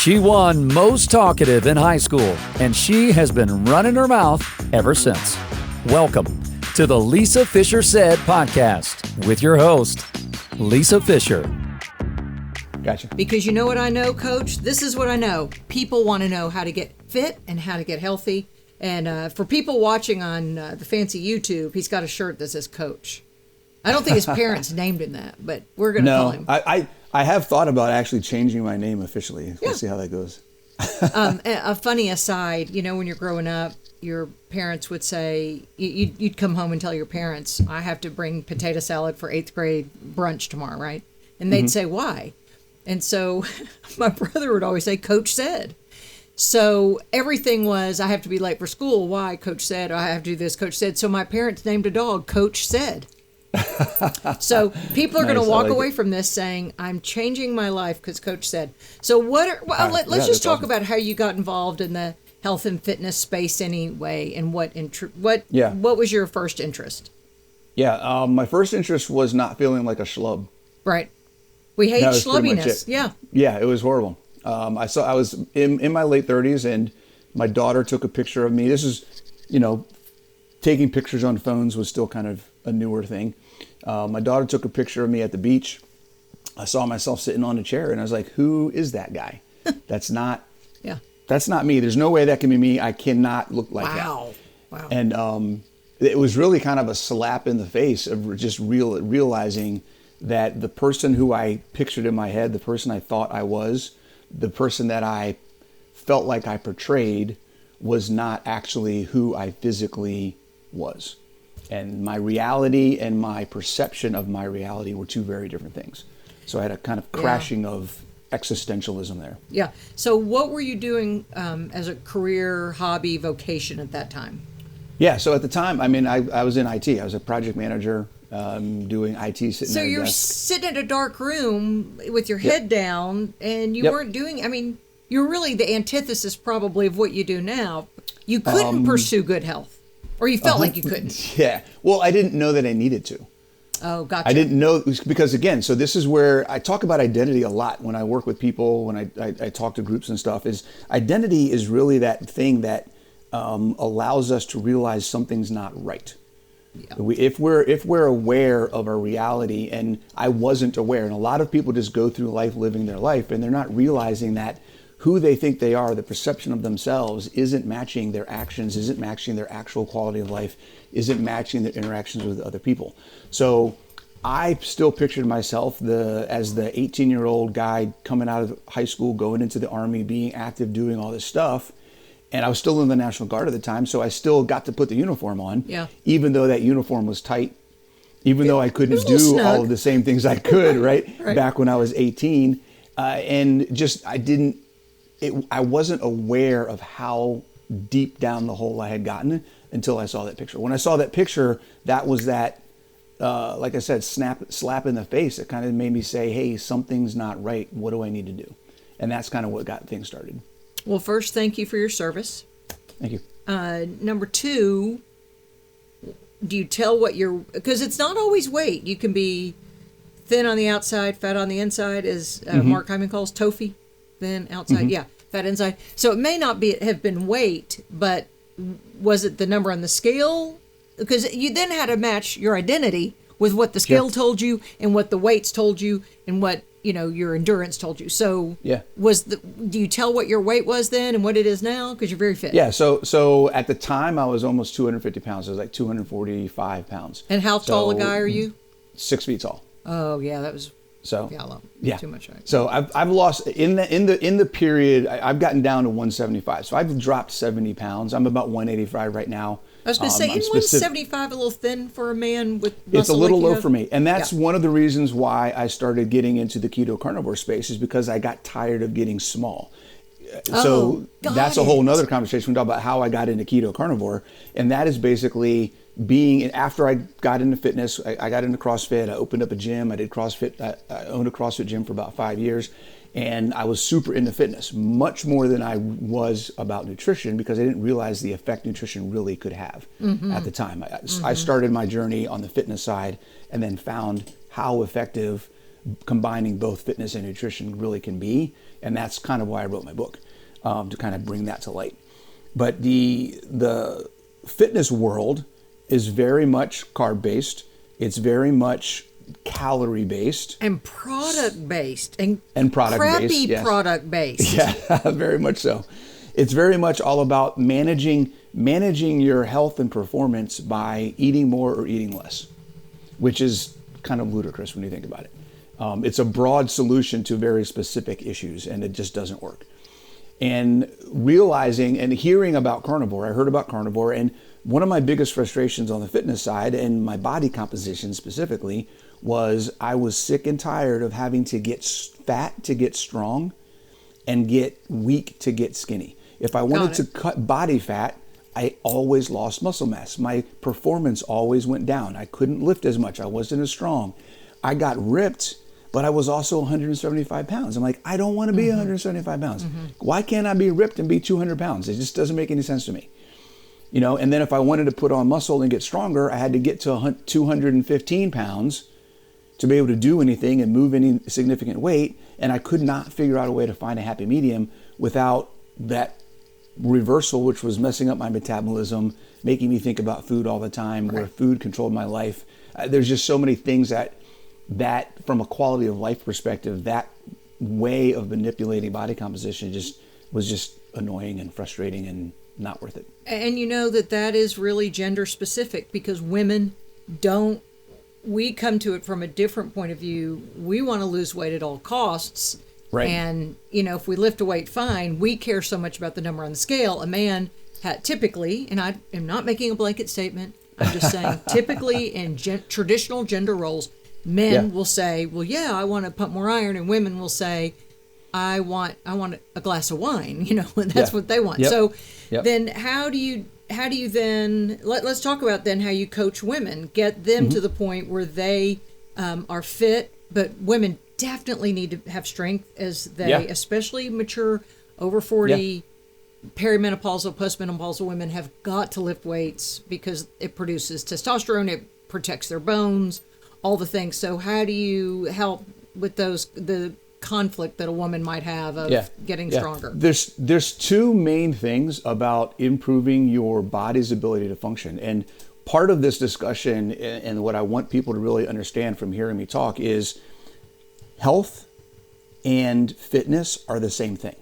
She won most talkative in high school, and she has been running her mouth ever since. Welcome to the Lisa Fisher Said podcast with your host, Lisa Fisher. Gotcha. Because you know what I know, Coach? This is what I know. People want to know how to get fit and how to get healthy. And for people watching on the fancy YouTube, he's got a shirt that says Coach. I don't think his parents named him that, but we're going to call him. I have thought about actually changing my name officially. We'll see how that goes. A funny aside, you know, when you're growing up, your parents would say, you'd come home and tell your parents, I have to bring potato salad for 8th grade brunch tomorrow, right? And they'd say, why? And so my brother would always say, Coach said. So everything was, I have to be late for school. Why? Coach said. I have to do this. Coach said. So my parents named a dog Coach said. So people are going to walk away from this saying, I'm changing my life because Coach said. So let's just talk about how you got involved in the health and fitness space anyway, and what was your first interest? Yeah, my first interest was not feeling like a schlub. Right. We hate schlubbiness. Yeah. Yeah, it was horrible. I was in my late 30s, and my daughter took a picture of me. This is, taking pictures on phones was still kind of a newer thing. My daughter took a picture of me at the beach. I saw myself sitting on a chair, and I was like, who is that guy? That's not me. There's no way that can be me. I cannot look like that. Wow. And it was really kind of a slap in the face of just realizing that the person who I pictured in my head, the person I thought I was, the person that I felt like I portrayed was not actually who I physically was. And my reality and my perception of my reality were two very different things. So I had a kind of crashing of existentialism there. Yeah. So what were you doing as a career, hobby, vocation at that time? Yeah. So at the time, I was in IT. I was a project manager doing IT sitting at a desk. So you're sitting in a dark room with your head down, and you weren't doing, you're really the antithesis probably of what you do now. You couldn't pursue good health. Or you felt like you couldn't. Yeah. Well, I didn't know that I needed to. Oh, gotcha. I didn't know, because again, so this is where I talk about identity a lot when I work with people, when I talk to groups and stuff, is identity is really that thing that allows us to realize something's not right. Yeah. If we're aware of our reality, and I wasn't aware, and a lot of people just go through life living their life, and they're not realizing that who they think they are, the perception of themselves, isn't matching their actions, isn't matching their actual quality of life, isn't matching their interactions with other people. So I still pictured myself as the 18-year-old guy coming out of high school, going into the Army, being active, doing all this stuff. And I was still in the National Guard at the time, so I still got to put the uniform on, even though that uniform was tight, even though I couldn't do all of the same things I could, right? Back when I was 18. And just, I wasn't aware of how deep down the hole I had gotten until I saw that picture. When I saw that picture, that was that, like I said, slap in the face. It kind of made me say, hey, something's not right. What do I need to do? And that's kind of what got things started. Well, first, thank you for your service. Thank you. Number two, do you tell what because it's not always weight. You can be thin on the outside, fat on the inside, as Mark Hyman calls TOFI. Thin outside, fat inside. So it may not have been weight, but was it the number on the scale? Because you then had to match your identity with what the scale told you and what the weights told you and what your endurance told you. So do you tell what your weight was then and what it is now? Because you're very fit. Yeah. So at the time I was almost 250 pounds. I was like 245 pounds. And how tall a guy are you? 6 feet tall. Oh yeah, that was. So too much height. So I've lost in the period. I've gotten down to 175. So I've dropped 70 pounds. I'm about 185 right now. I was going to say, isn't 175 a little thin for a man with muscle? It's a little low for me, and that's one of the reasons why I started getting into the keto carnivore space, is because I got tired of getting small. So that's a whole nother conversation. We talk about how I got into keto carnivore, and that is basically after I got into fitness. I got into CrossFit. I opened up a gym. I did CrossFit. I owned a CrossFit gym for about 5 years, and I was super into fitness, much more than I was about nutrition, because I didn't realize the effect nutrition really could have at the time. I started my journey on the fitness side, and then found how effective combining both fitness and nutrition really can be. And that's kind of why I wrote my book, to kind of bring that to light. But the fitness world is very much carb based. It's very much calorie based and product based and product crappy based. Yes. Product based. Yeah, very much so. It's very much all about managing your health and performance by eating more or eating less, which is kind of ludicrous when you think about it. It's a broad solution to very specific issues, and it just doesn't work. And realizing and hearing about carnivore, I heard about carnivore, and one of my biggest frustrations on the fitness side and my body composition specifically was I was sick and tired of having to get fat to get strong and get weak to get skinny. If I wanted to cut body fat, I always lost muscle mass. My performance always went down. I couldn't lift as much. I wasn't as strong. I got ripped, but I was also 175 pounds. I'm like, I don't want to be 175 pounds. Why can't I be ripped and be 200 pounds? It just doesn't make any sense to me. You know, and then if I wanted to put on muscle and get stronger, I had to get to 215 pounds to be able to do anything and move any significant weight. And I could not figure out a way to find a happy medium without that reversal, which was messing up my metabolism, making me think about food all the time, where food controlled my life. There's just so many things that from a quality of life perspective, that way of manipulating body composition was just annoying and frustrating and not worth it. And you know that is really gender specific, because women we come to it from a different point of view. We want to lose weight at all costs. Right. And, you know, if we lift a weight, fine. We care so much about the number on the scale. A man typically, and I am not making a blanket statement, I'm just saying typically in traditional gender roles, men will say, well, yeah, I want to pump more iron. And women will say, I want a glass of wine, you know, and that's what they want. So then how do you then, let's talk about then how you coach women, get them to the point where they are fit, but women definitely need to have strength as they, especially mature, over 40, perimenopausal, postmenopausal women have got to lift weights because it produces testosterone, it protects their bones, all the things. So how do you help with the conflict that a woman might have of getting stronger? There's two main things about improving your body's ability to function. And part of this discussion, and what I want people to really understand from hearing me talk, is health and fitness are the same thing.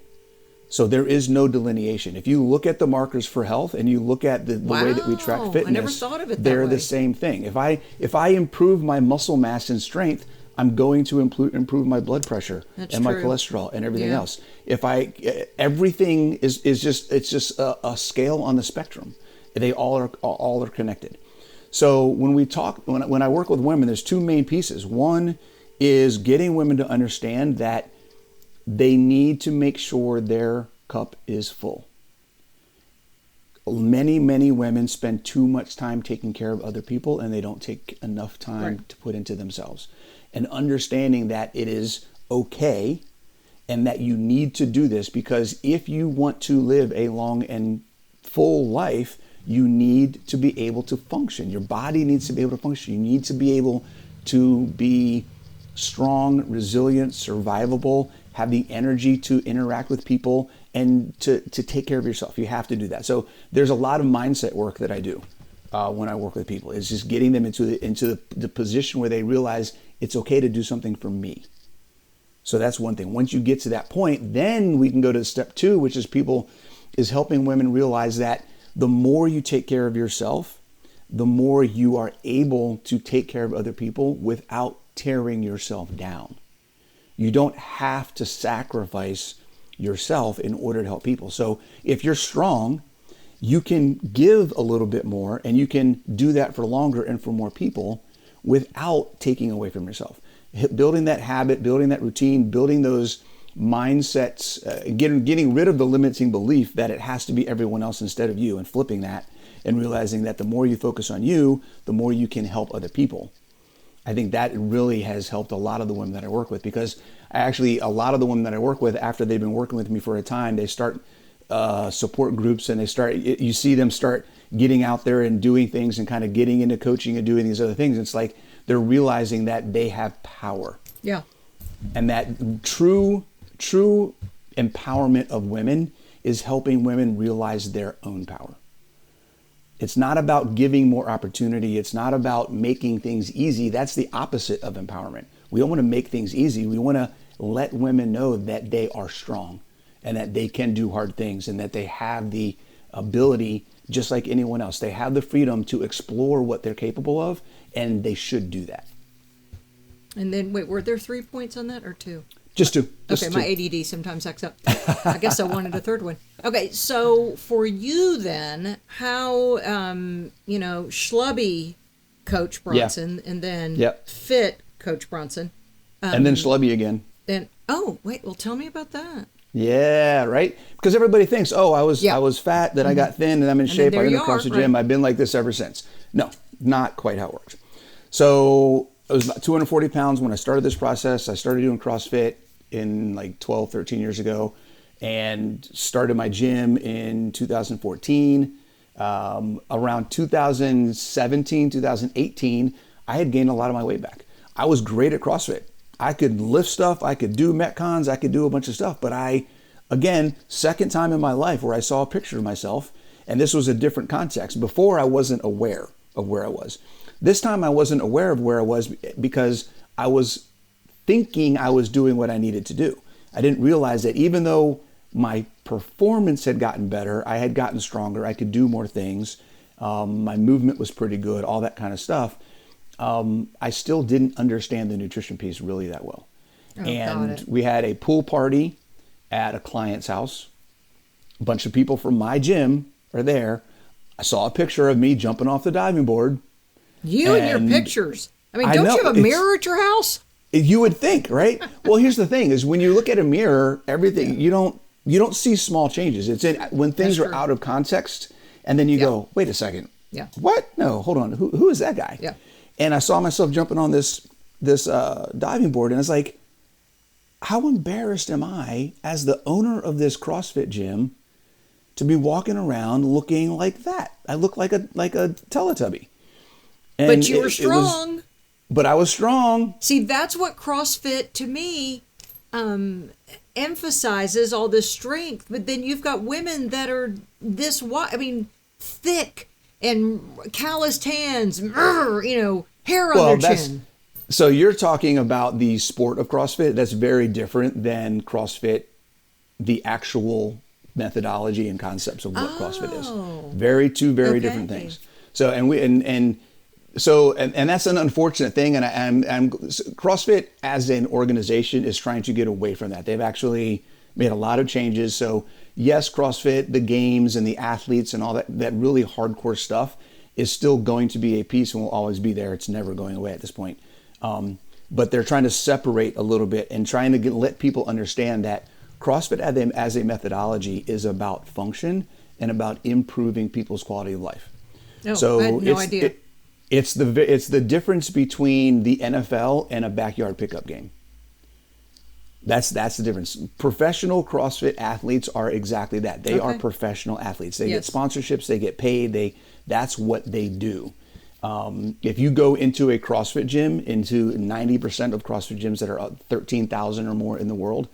So there is no delineation. If you look at the markers for health and you look at the way that we track fitness, I never thought of it that they're way. the same thing. If I improve my muscle mass and strength, I'm going to improve my blood pressure and my cholesterol and everything else. Everything is just a scale on the spectrum. They all are connected. So when I work with women, there's two main pieces. One is getting women to understand that they need to make sure their cup is full. Many, many women spend too much time taking care of other people, and they don't take enough time to put into themselves. And understanding that it is okay and that you need to do this, because if you want to live a long and full life, you need to be able to function. Your body needs to be able to function. You need to be able to be strong, resilient, survivable, have the energy to interact with people and to take care of yourself. You have to do that. So there's a lot of mindset work that I do when I work with people. It's just getting them into the position where they realize it's okay to do something for me. So that's one thing. Once you get to that point, then we can go to step two, which is helping women realize that the more you take care of yourself, the more you are able to take care of other people without tearing yourself down. You don't have to sacrifice yourself in order to help people. So if you're strong, you can give a little bit more, and you can do that for longer and for more people without taking away from yourself. Building that habit, building that routine, building those mindsets, getting rid of the limiting belief that it has to be everyone else instead of you, and flipping that and realizing that the more you focus on you, the more you can help other people. I think that really has helped a lot of the women that I work with, because a lot of the women that I work with, after they've been working with me for a time, they start support groups, and you see them start getting out there and doing things and kind of getting into coaching and doing these other things. It's like they're realizing that they have power. Yeah. And that true empowerment of women is helping women realize their own power. It's not about giving more opportunity. It's not about making things easy. That's the opposite of empowerment. We don't want to make things easy. We want to let women know that they are strong and that they can do hard things and that they have the ability, just like anyone else. They have the freedom to explore what they're capable of, and they should do that. And then, wait, were there 3 points on that or 2? Just 2. Okay, my ADD sometimes acts up. I guess I wanted a third one. Okay, so for you then, how, schlubby Coach Bronson and then fit Coach Bronson. And then schlubby again. And well, tell me about that. Yeah, right? Because everybody thinks, I was fat, then I got thin, and I'm in shape, I went across the gym, I've been like this ever since. No, not quite how it works. So I was about 240 pounds when I started this process. I started doing CrossFit in like 12, 13 years ago and started my gym in 2014. Around 2017, 2018, I had gained a lot of my weight back. I was great at CrossFit. I could lift stuff, I could do Metcons, I could do a bunch of stuff, but again, second time in my life where I saw a picture of myself, and this was a different context. Before, I wasn't aware of where I was. This time I wasn't aware of where I was because I was thinking I was doing what I needed to do. I didn't realize that even though my performance had gotten better, I had gotten stronger, I could do more things, my movement was pretty good, all that kind of stuff. I still didn't understand the nutrition piece really that well. And we had a pool party at a client's house. A bunch of people from my gym are there. I saw a picture of me jumping off the diving board. You and your pictures. I mean, don't you have a mirror at your house? You would think, right? Well, here's the thing: is when you look at a mirror, everything you don't see small changes. It's when things are out of context, and then you go, "Wait a second, what? No, hold on. Who is that guy?" Yeah. And I saw myself jumping on this diving board, and I was like, "How embarrassed am I as the owner of this CrossFit gym to be walking around looking like that? I look like a Teletubby." And but you were strong. But I was strong. See, that's what CrossFit to me emphasizes, all this strength. But then you've got women that are this thick and calloused hands, hair on their chin. So you're talking about the sport of CrossFit. That's very different than CrossFit, the actual methodology and concepts of what CrossFit is. Two very different things. So and that's an unfortunate thing. And CrossFit as an organization is trying to get away from that. They've actually made a lot of changes. So yes, CrossFit, the games and the athletes and all that really hardcore stuff is still going to be a piece and will always be there. It's never going away at this point. But they're trying to separate a little bit and trying to let people understand that CrossFit as a methodology is about function and about improving people's quality of life. No, so I had no idea. It's the difference between the NFL and a backyard pickup game. That's the difference. Professional CrossFit athletes are exactly that. They are professional athletes. They get sponsorships. They get paid. That's what they do. If you go into a CrossFit gym, into 90% of CrossFit gyms that are 13,000 or more in the world,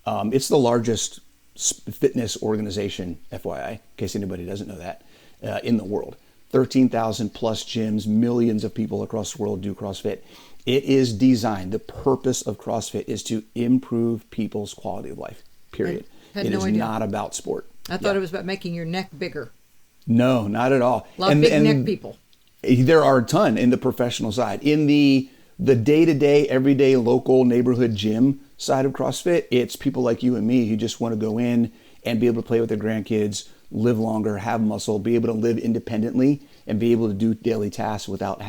it's the largest fitness organization, FYI, in case anybody doesn't know that, in the world. 13,000 plus gyms, millions of people across the world do CrossFit. It is designed, the purpose of CrossFit is to improve people's quality of life, period. It is not about sport. I thought it was about making your neck bigger. No, not at all. A lot of big neck people. There are a ton in the professional side. In the day-to-day, everyday, local neighborhood gym side of CrossFit, it's people like you and me who just want to go in and be able to play with their grandkids, live longer, have muscle, be able to live independently, and be able to do daily tasks without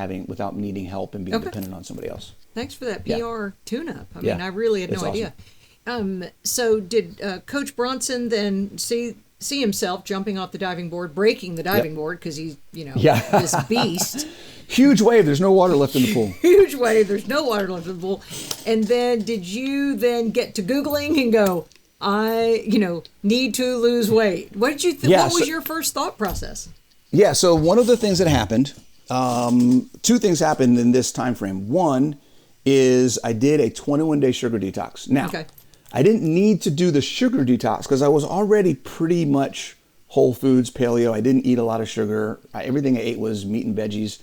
needing help and being dependent on somebody else. Thanks for that PR tune-up. I mean, I really had no idea. So did Coach Bronson then see himself jumping off the diving board, breaking the diving board because he's, this beast. Huge wave. There's no water left in the pool. Huge wave. There's no water left in the pool. And then did you then get to Googling and go, I need to lose weight? What did you what was your first thought process? Yeah. So one of the things that happened, two things happened in this time frame. One is I did a 21-day sugar detox. Now, Okay. I didn't need to do the sugar detox because I was already pretty much whole foods, paleo. I didn't eat a lot of sugar. Everything I ate was meat and veggies.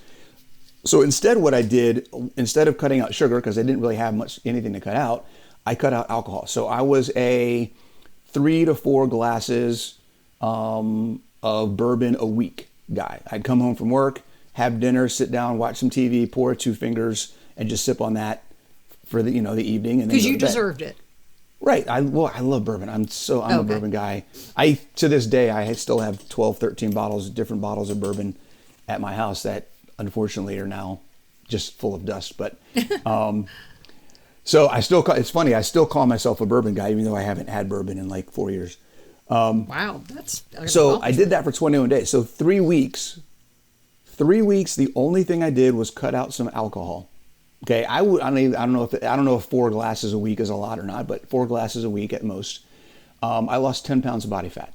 So instead, what I did, instead of cutting out sugar, because I didn't really have anything to cut out, I cut out alcohol. So I was a 3 to 4 glasses of bourbon a week guy. I'd come home from work, have dinner, sit down, watch some TV, pour 2 fingers, and just sip on that for the the evening. And because you deserved it. Right. I love bourbon. I'm a bourbon guy. To this day, I still have 12, 13 different bottles of bourbon at my house that unfortunately are now just full of dust. But so it's funny, I still call myself a bourbon guy, even though I haven't had bourbon in like 4 years. Wow. That's so I did that for 21 days. So 3 weeks, the only thing I did was cut out some alcohol. Okay, I don't know if 4 glasses a week is a lot or not, but 4 glasses a week at most. I lost 10 pounds of body fat.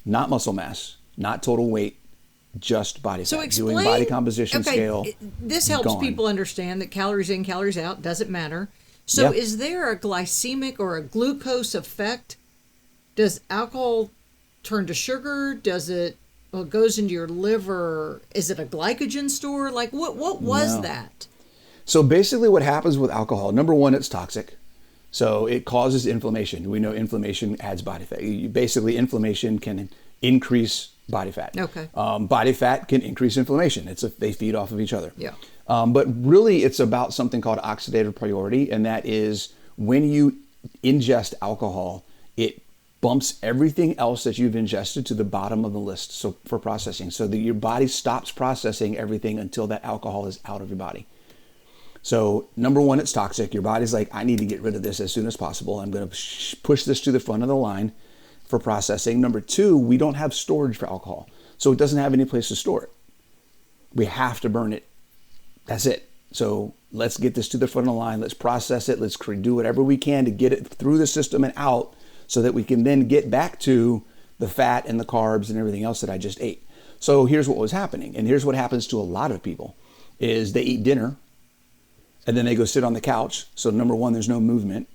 Not muscle mass, not total weight, just body So fat. explain, Doing body composition scale. This helps gone. people understand that calories in, calories out doesn't matter. So Yeah. is there a glycemic or a glucose effect? Does alcohol turn to sugar? Does it goes into your liver? Is it a glycogen store? Like what was No. that? So basically what happens with alcohol, number one, it's toxic. So it causes inflammation. We know inflammation adds body fat. Basically, inflammation can increase body fat. Okay. Body fat can increase inflammation. They feed off of each other. Yeah. But really, it's about something called oxidative priority, and that is when you ingest alcohol, it bumps everything else that you've ingested to the bottom of the list. So for processing, so that your body stops processing everything until that alcohol is out of your body. So number one, it's toxic. Your body's like, I need to get rid of this as soon as possible. I'm going to push this to the front of the line for processing. Number two, we don't have storage for alcohol. So it doesn't have any place to store it. We have to burn it. That's it. So let's get this to the front of the line. Let's process it. Let's do whatever we can to get it through the system and out so that we can then get back to the fat and the carbs and everything else that I just ate. So here's what was happening. And here's what happens to a lot of people is they eat dinner and then they go sit on the couch. So number one, there's no movement.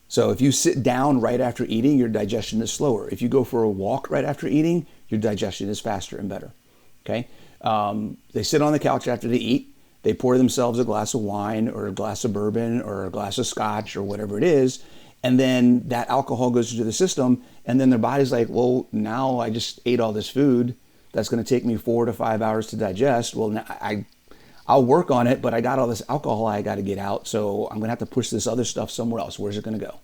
So if you sit down right after eating, your digestion is slower. If you go for a walk right after eating, your digestion is faster and better. Okay. They sit on the couch after they eat. They pour themselves a glass of wine or a glass of bourbon or a glass of scotch or whatever it is. And then that alcohol goes into the system. And then their body's like, well, now I just ate all this food. That's going to take me 4 to 5 hours to digest. Well, now I'll work on it, but I got all this alcohol I got to get out. So I'm going to have to push this other stuff somewhere else. Where's it going to go?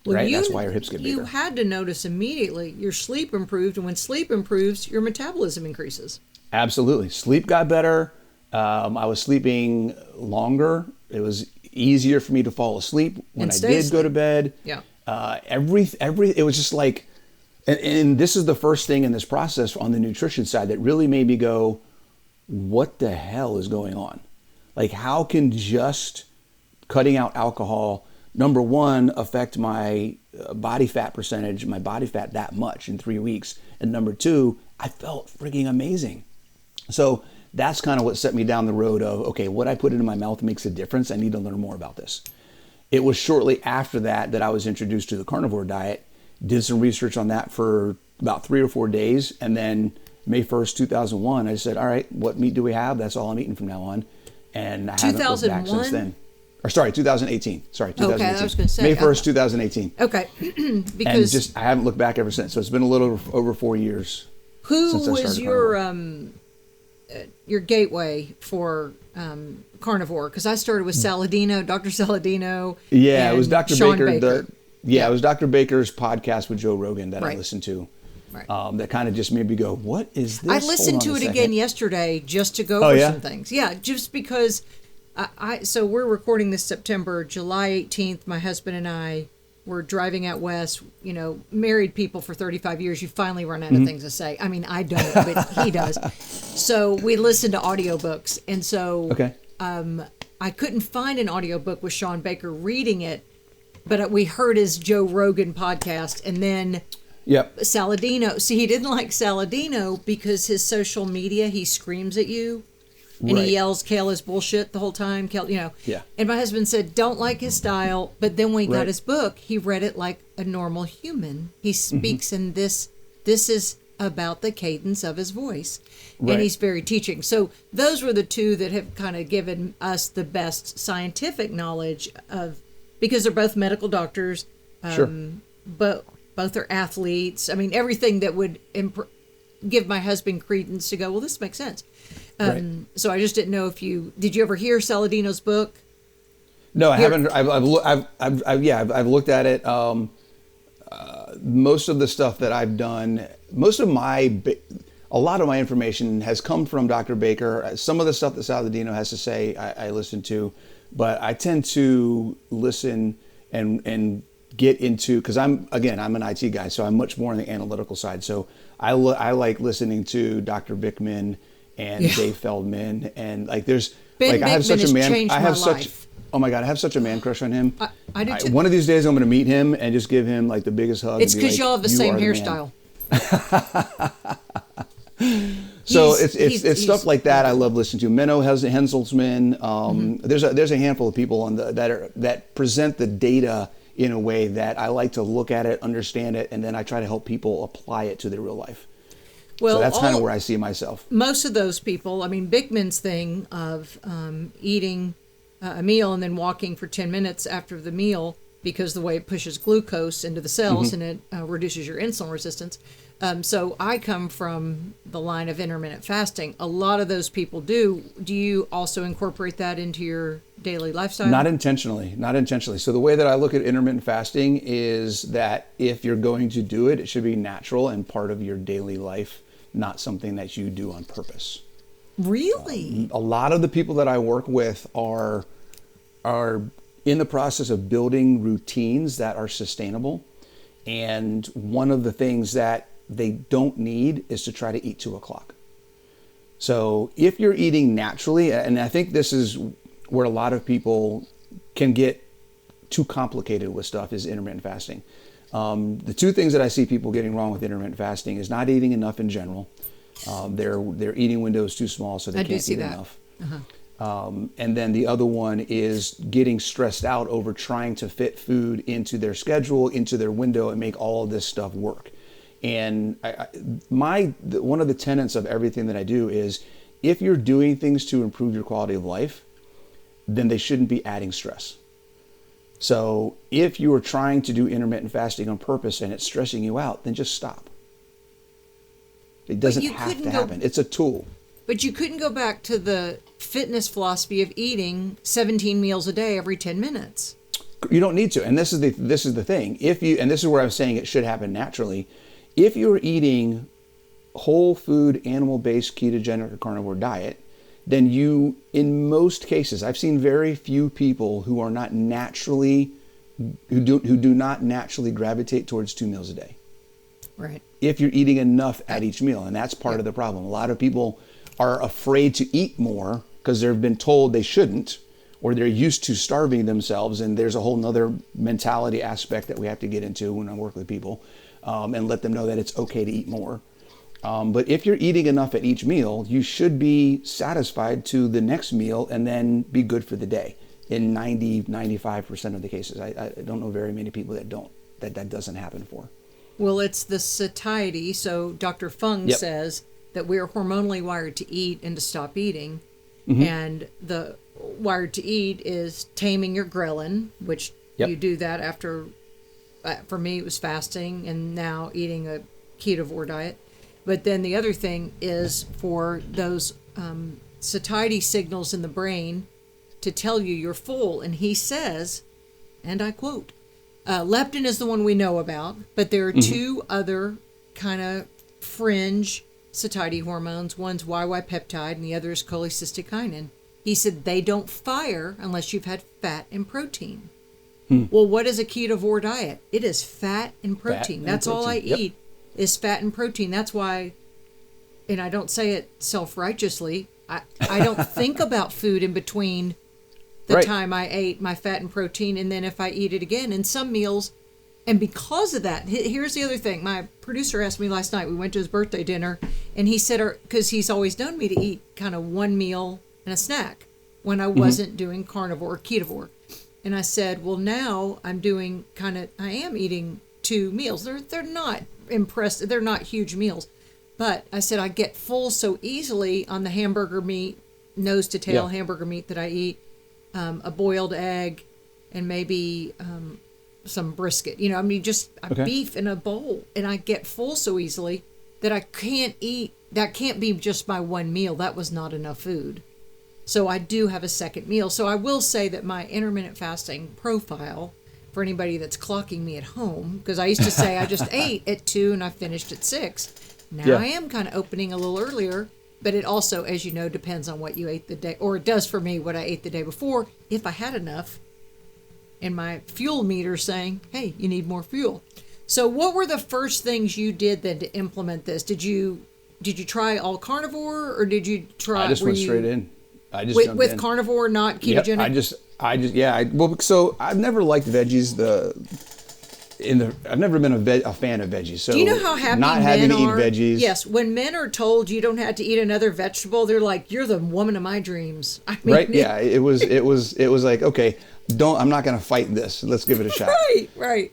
Well, right? That's why your hips get bigger. You had to notice immediately your sleep improved. And when sleep improves, your metabolism increases. Absolutely. Sleep got better. I was sleeping longer. It was easier for me to fall asleep when I did go to bed. Yeah. It was just like, and this is the first thing in this process on the nutrition side that really made me go, what the hell is going on? Like, how can just cutting out alcohol, number one, affect my body fat percentage, my body fat that much in 3 weeks? And number two, I felt freaking amazing. So that's kind of what set me down the road of, okay, what I put into my mouth makes a difference. I need to learn more about this. It was shortly after that I was introduced to the carnivore diet, did some research on that for about 3 or 4 days. And then May 1st, 2001, I said, all right, what meat do we have? That's all I'm eating from now on. And I haven't looked back since then. Or sorry, 2018. Sorry, 2018. Okay, I was going to say. May 1st, 2018. Okay. Because I haven't looked back ever since. So it's been a little over 4 years. Who since I was started your gateway for carnivore? Because I started with Saladino, Dr. Saladino. Yeah, it was Dr. Sean Baker. It was Dr. Baker's podcast with Joe Rogan that I Right. listened to. Right. That kind of just made me go, what is this? I listened to it again yesterday just to go over some things. Yeah, just because so we're recording this September, July 18th. My husband and I were driving out west. You know, married people for 35 years, you finally run out of things to say. I mean, I don't, but he does. So we listened to audiobooks. And so I couldn't find an audiobook with Sean Baker reading it, but we heard his Joe Rogan podcast. And then Saladino. See, he didn't like Saladino because his social media, he screams at you. and Right. he yells kale is bullshit the whole time, kale, Yeah. And my husband said don't like his style, but then when he got Right. his book, he read it like a normal human. He Mm-hmm. speaks in this is about the cadence of his voice. Right. And he's very teaching. So those were the two that have kind of given us the best scientific knowledge of, because they're both medical doctors, Sure. but both are athletes. I mean, everything that would give my husband credence to go, well, this makes sense. Right. So I just didn't know if did you ever hear Saladino's book? No, I haven't. I've looked at it. Most of the stuff that I've done, a lot of my information has come from Dr. Baker. Some of the stuff that Saladino has to say, I listen to, but I tend to listen and get into, because I'm an IT guy, so I'm much more on the analytical side. So I like listening to Dr. Bickman and Dave Feldman, and like there's Ben I have Bickman such a has man. changed I have my such. life. Oh my God, I have such a man crush on him. I do too. One of these days I'm going to meet him and just give him like the biggest hug. It's and be because like, y'all have the "You same are man." hairstyle. So it's stuff like that I love listening to. Menno Henselsman. There's a handful of people that present the data in a way that I like to look at it, understand it, and then I try to help people apply it to their real life. Well, so that's kind of where I see myself. Most of those people, I mean, Bickman's thing of eating a meal and then walking for 10 minutes after the meal, because the way it pushes glucose into the cells and it reduces your insulin resistance. So I come from the line of intermittent fasting. A lot of those people do. Do you also incorporate that into your daily lifestyle? Not intentionally. So the way that I look at intermittent fasting is that if you're going to do it, it should be natural and part of your daily life, not something that you do on purpose. Really? A lot of the people that I work with are in the process of building routines that are sustainable. And one of the things that they don't need is to try to eat 2 o'clock. So if you're eating naturally, and I think this is where a lot of people can get too complicated with stuff, is intermittent fasting. The two things that I see people getting wrong with intermittent fasting is not eating enough in general. Their eating window is too small, so they can't eat enough. And then the other one is getting stressed out over trying to fit food into their schedule, into their window, and make all of this stuff work. And one of the tenets of everything that I do is, if you're doing things to improve your quality of life, then they shouldn't be adding stress. So if you are trying to do intermittent fasting on purpose and it's stressing you out, then just stop. It doesn't have to happen. It's a tool. But you couldn't go back to the fitness philosophy of eating 17 meals a day every 10 minutes. You don't need to. And this is the thing. And this is where I'm saying it should happen naturally. If you're eating whole food, animal-based, ketogenic, or carnivore diet, then you, in most cases, I've seen very few people who are not naturally, who do not naturally gravitate towards 2 meals a day. Right. If you're eating enough at each meal, and that's part of the problem. A lot of people are afraid to eat more because they've been told they shouldn't, or they're used to starving themselves, and there's a whole nother mentality aspect that we have to get into when I work with people, and let them know that it's okay to eat more. But if you're eating enough at each meal, you should be satisfied to the next meal and then be good for the day in 95% of the cases. I don't know very many people that doesn't happen for. Well, it's the satiety. So Dr. Fung says that we are hormonally wired to eat and to stop eating. And the wired to eat is taming your ghrelin, which you do that after, for me, it was fasting and now eating a ketovore diet. But then the other thing is for those satiety signals in the brain to tell you you're full. And he says, and I quote, leptin is the one we know about, but there are two other kind of fringe satiety hormones. One's YY peptide and the other is cholecystokinin. He said they don't fire unless you've had fat and protein. Well, what is a ketovore diet? It is fat and protein. That's all I eat is fat and protein. That's why, and I don't say it self-righteously, I don't think about food in between the time I ate my fat and protein and then if I eat it again. And some meals, and because of that, here's the other thing. My producer asked me last night, we went to his birthday dinner, and he said, because he's always known me to eat kind of one meal and a snack when I wasn't doing carnivore or ketovore. And I said, well, now I am eating 2 meals. They're not impressive. They're not huge meals. But I said, I get full so easily on the hamburger meat, nose to tail hamburger meat that I eat, a boiled egg, and maybe some brisket. Just beef in a bowl. And I get full so easily that I can't eat. That can't be just my one meal. That was not enough food. So I do have a second meal. So I will say that my intermittent fasting profile, for anybody that's clocking me at home, because I used to say I just ate at 2 and I finished at 6. Now I am kind of opening a little earlier, but it also, as you know, depends on what you ate the day, or it does for me what I ate the day before, if I had enough, and my fuel meter saying, hey, you need more fuel. So what were the first things you did then to implement this? Did you try all carnivore, or did you try? I just went straight in. I just jumped with in. Carnivore, not ketogenic. So I've never liked veggies. I've never been a fan of veggies. So do you know how happy not men having to eat are? veggies? Yes, when men are told you don't have to eat another vegetable, they're like, "You're the woman of my dreams." I mean, right? Yeah. It was like, okay, I'm not going to fight this. Let's give it a shot. Right.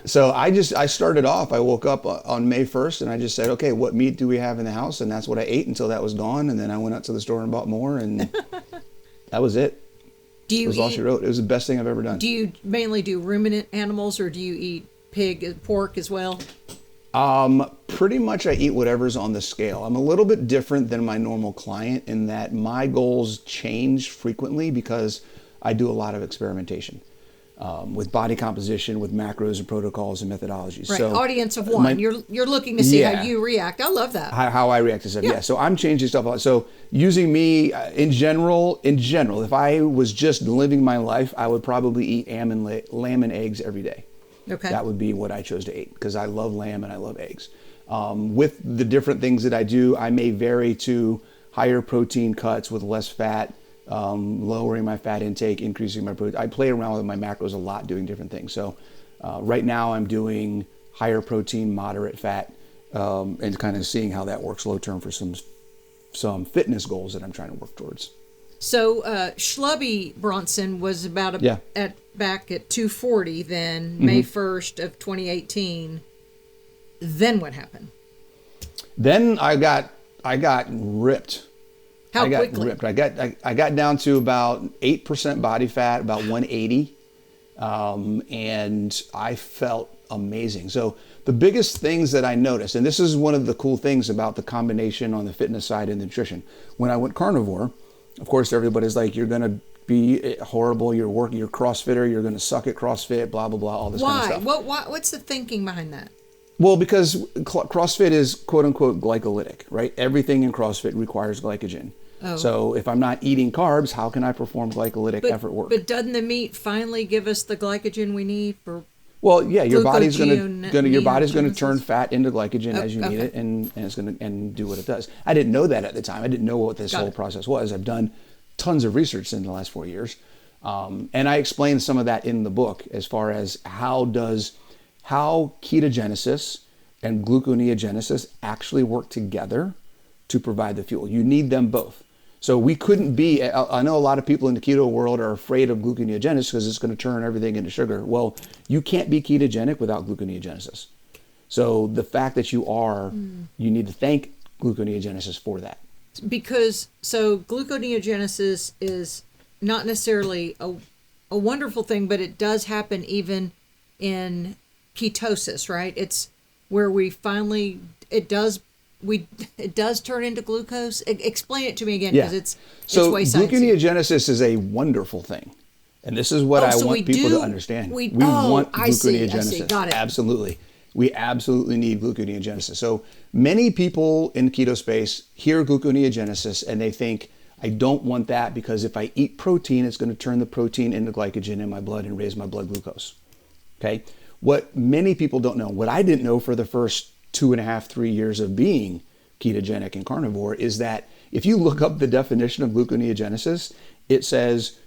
So I started off. I woke up on May 1st and I just said, okay, what meat do we have in the house? And that's what I ate until that was gone. And then I went out to the store and bought more, and that was it. It was all she wrote. It was the best thing I've ever done. Do you mainly do ruminant animals, or do you eat pork as well? Pretty much I eat whatever's on the scale. I'm a little bit different than my normal client in that my goals change frequently because I do a lot of experimentation. With body composition, with macros and protocols and methodologies. Right, So audience of one. You're looking to see how you react. I love that. How I react to stuff. Yeah. So I'm changing stuff a lot. So using me in general, if I was just living my life, I would probably eat lamb and eggs every day. Okay. That would be what I chose to eat because I love lamb and I love eggs. With the different things that I do, I may vary to higher protein cuts with less fat. Lowering my fat intake, increasing my protein. I play around with my macros a lot, doing different things. So right now I'm doing higher protein, moderate fat, and kind of seeing how that works low term for some fitness goals that I'm trying to work towards. So Schlubby Bronson was back at 240 then, May 1st of 2018. Then what happened? Then I got ripped. How got quickly? Ripped. I got down to about 8% body fat, about 180, and I felt amazing. So the biggest things that I noticed, and this is one of the cool things about the combination on the fitness side and nutrition. When I went carnivore, of course, everybody's like, "You're gonna be horrible. You're CrossFitter. You're gonna suck at CrossFit. Blah blah blah. All this kind of stuff." What's the thinking behind that? Well, because CrossFit is quote unquote glycolytic, right? Everything in CrossFit requires glycogen. Oh. So if I'm not eating carbs, how can I perform glycolytic effort work? But doesn't the meat finally give us the glycogen we need for? Well, yeah, your body's gonna Gluconeogenesis? turn fat into glycogen as you need it, and it's gonna do what it does. I didn't know that at the time. I didn't know what this whole process was. I've done tons of research in the last 4 years, and I explained some of that in the book as far as how ketogenesis and gluconeogenesis actually work together to provide the fuel. You need them both. So we couldn't be, I know a lot of people in the keto world are afraid of gluconeogenesis because it's going to turn everything into sugar. Well, you can't be ketogenic without gluconeogenesis. So the fact that you are, you need to thank gluconeogenesis for that. Because, so gluconeogenesis is not necessarily a wonderful thing, but it does happen even in ketosis, right? It's where we finally, it does turn into glucose. Explain it to me again, because it's way sciencey. Gluconeogenesis is a wonderful thing, and this is what I want people to understand. We want gluconeogenesis. I see. Got it. Absolutely, we absolutely need gluconeogenesis. So many people in the keto space hear gluconeogenesis and they think, I don't want that because if I eat protein, it's going to turn the protein into glycogen in my blood and raise my blood glucose. Okay, what many people don't know, what I didn't know for the first 2.5, 3 years of being ketogenic and carnivore is that if you look up the definition of gluconeogenesis, it says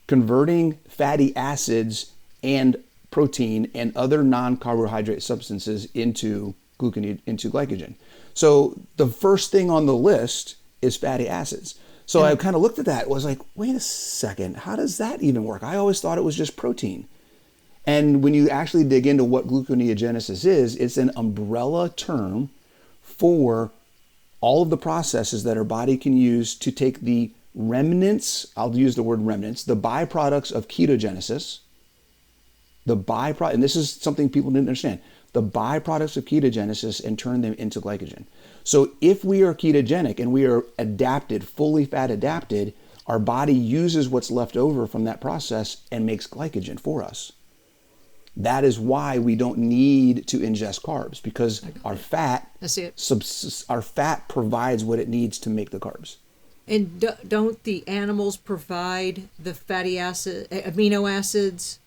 converting fatty acids and protein and other non-carbohydrate substances into glycogen. So the first thing on the list is fatty acids. So I kind of looked at that, was like, wait a second, how does that even work? I always thought it was just protein. And when you actually dig into what gluconeogenesis is, it's an umbrella term for all of the processes that our body can use to take the remnants, I'll use the word remnants, the byproducts of ketogenesis, and this is something people didn't understand, the byproducts of ketogenesis and turn them into glycogen. So if we are ketogenic and we are adapted, fully fat adapted, our body uses what's left over from that process and makes glycogen for us. That is why we don't need to ingest carbs, because our fat, our fat provides what it needs to make the carbs. And don't the animals provide the fatty acid, amino acids,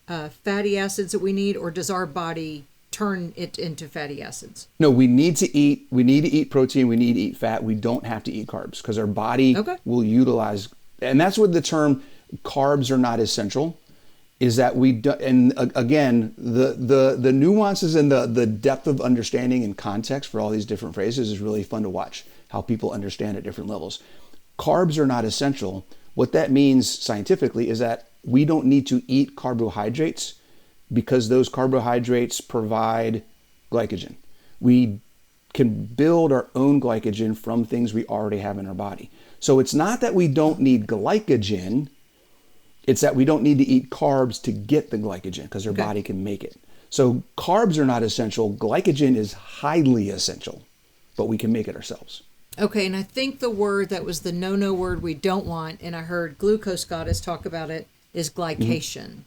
fatty acids that we need, or does our body turn it into fatty acids? No, we need to eat protein, we need to eat fat. We don't have to eat carbs because our body will utilize, and that's what the term carbs are not essential is that we do, and again, the nuances and the depth of understanding and context for all these different phrases is really fun to watch, how people understand at different levels. Carbs are not essential. What that means scientifically is that we don't need to eat carbohydrates because those carbohydrates provide glycogen. We can build our own glycogen from things we already have in our body. So it's not that we don't need glycogen, it's that we don't need to eat carbs to get the glycogen because our body can make it. So carbs are not essential. Glycogen is highly essential, but we can make it ourselves. Okay, and I think the word that was the no word we don't want, and I heard Glucose Goddess talk about it, is glycation.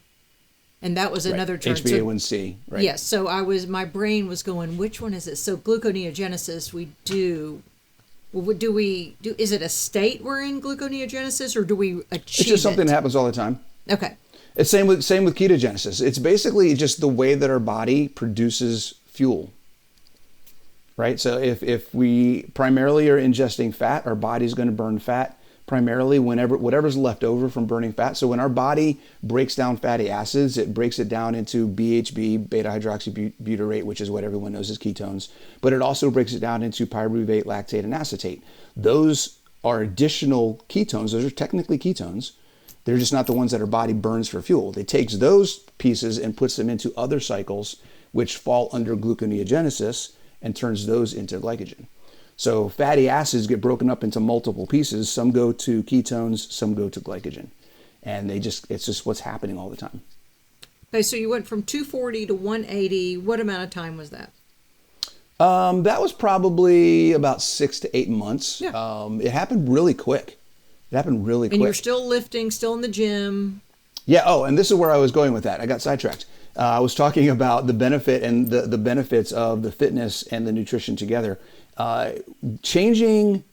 And that was another term. HbA1c, right? Yes, so my brain was going, which one is this? So gluconeogenesis, is it a state we're in gluconeogenesis, or do we achieve It's just something that happens all the time. Okay. It's same with ketogenesis. It's basically just the way that our body produces fuel. Right? So if we primarily are ingesting fat, our body's going to burn fat primarily whatever's left over from burning fat. So when our body breaks down fatty acids, it breaks it down into BHB, beta hydroxybutyrate, which is what everyone knows as ketones, but it also breaks it down into pyruvate, lactate, and acetate. Those are additional ketones. Those are technically ketones. They're just not the ones that our body burns for fuel. It takes those pieces and puts them into other cycles, which fall under gluconeogenesis, and turns those into glycogen. So fatty acids get broken up into multiple pieces. Some go to ketones, some go to glycogen. And it's just what's happening all the time. Okay, so you went from 240 to 180. What amount of time was that? That was probably about 6 to 8 months. Yeah. It happened really quick. And you're still lifting, still in the gym. Yeah. Oh, and this is where I was going with that. I got sidetracked. I was talking about the benefit and the benefits of the fitness and the nutrition together. Changing